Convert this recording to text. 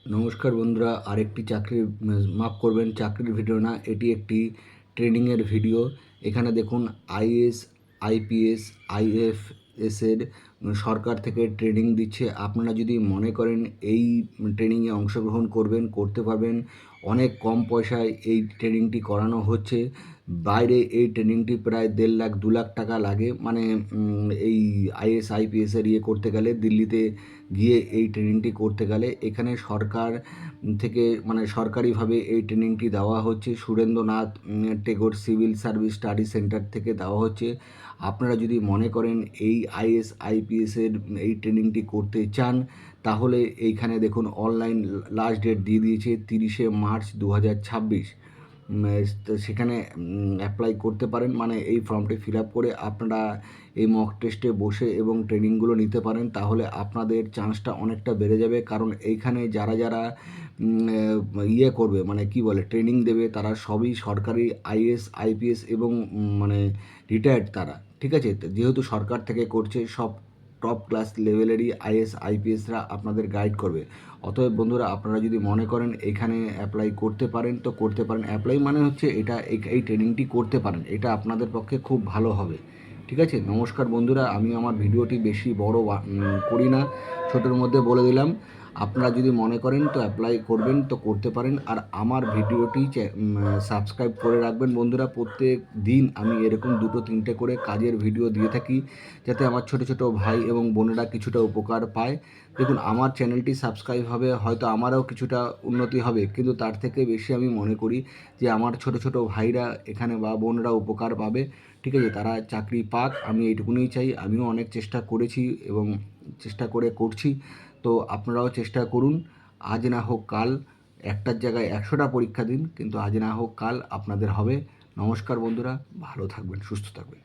নমস্কার বন্ধুরা, আরেকটি চাকরির মাফ করবেন, চাকরির ভিডিও না, এটি একটি ট্রেনিংয়ের ভিডিও। এখানে দেখুন আইএএস, আইপিএস, আইএফএস এর সরকার থেকে ট্রেনিং দিচ্ছে। আপনারা যদি মনে করেন এই ট্রেনিংয়ে অংশগ্রহণ করবেন, করতে পারবেন। অনেক কম পয়সায় এই ট্রেনিংটি করানো হচ্ছে। বাইরে এই ট্রেনিংটি প্রায় 1.5 লাখ 2 লাখ টাকা লাগে। মানে এই আইএস আইপিএসের করতে গেলে, দিল্লিতে গিয়ে এই ট্রেনিংটি করতে গেলে, এখানে সরকার থেকে মানে সরকারিভাবে এই ট্রেনিংটি দেওয়া হচ্ছে। Surendranath Tagore civil service study centre থেকে দেওয়া হচ্ছে। আপনারা যদি মনে করেন এই আইএস আইপিএসের এই ট্রেনিংটি করতে চান, তাহলে এইখানে দেখুন অনলাইন লাস্ট ডেট দিয়ে দিয়েছে 30শে মার্চ 2026। তো সেখানে অ্যাপ্লাই করতে পারেন। মানে এই ফর্মটি ফিল আপ করে আপনারা এই মক টেস্টে বসে এবং ট্রেনিংগুলো নিতে পারেন। তাহলে আপনাদের চান্সটা অনেকটা বেড়ে যাবে। কারণ এইখানে যারা যারা করবে, মানে কি বলে, ট্রেনিং দেবে, তারা সবই সরকারি আইএস আইপিএস এবং মানে রিটায়ার্ড তারা। ঠিক আছে, যেহেতু সরকার থেকে করছে, সব টপ ক্লাস লেভেলেরই আইএস আইপিএসরা আপনাদের গাইড করবে। অতএব বন্ধুরা, আপনারা যদি মনে করেন এখানে অ্যাপ্লাই করতে পারেন তো করতে পারেন। অ্যাপ্লাই মানে হচ্ছে এটা, এই ট্রেনিংটি করতে পারেন, এটা আপনাদের পক্ষে খুব ভালো হবে। ঠিক আছে, নমস্কার বন্ধুরা, আমি আমার ভিডিওটি বেশি বড় করি না, ছোটোর মধ্যে বলে দিলাম। আপনারা যদি মনে করেন তো অ্যাপ্লাই করবেন তো করতে পারেন। আর আমার ভিডিওটি সাবস্ক্রাইব করে রাখবেন বন্ধুরা। প্রত্যেক দিন আমি এরকম 2-3টে করে কাজের ভিডিও দিয়ে থাকি, যাতে আমার ছোট ছোট ভাই এবং বোনেরা কিছুটা উপকার পায়। দেখুন, আমার চ্যানেলটি সাবস্ক্রাইব হবে, হয়তো আমারও কিছুটা উন্নতি হবে, কিন্তু তার থেকে বেশি আমি মনে করি যে আমার ছোট ছোট ভাইরা এখানে বা বোনরা উপকার পাবে। ঠিক আছে, তারা চাকরি পাক, আমি এইটুকুনি চাই। আমিও অনেক চেষ্টা করেছি এবং চেষ্টা করছি। তো আপনারাও চেষ্টা করুন। আজ না হোক কাল, একটার জায়গায় 100টা পরীক্ষা দিন, কিন্তু আজ না হোক কাল আপনাদের হবে। নমস্কার বন্ধুরা, ভালো থাকবেন, সুস্থ থাকবেন।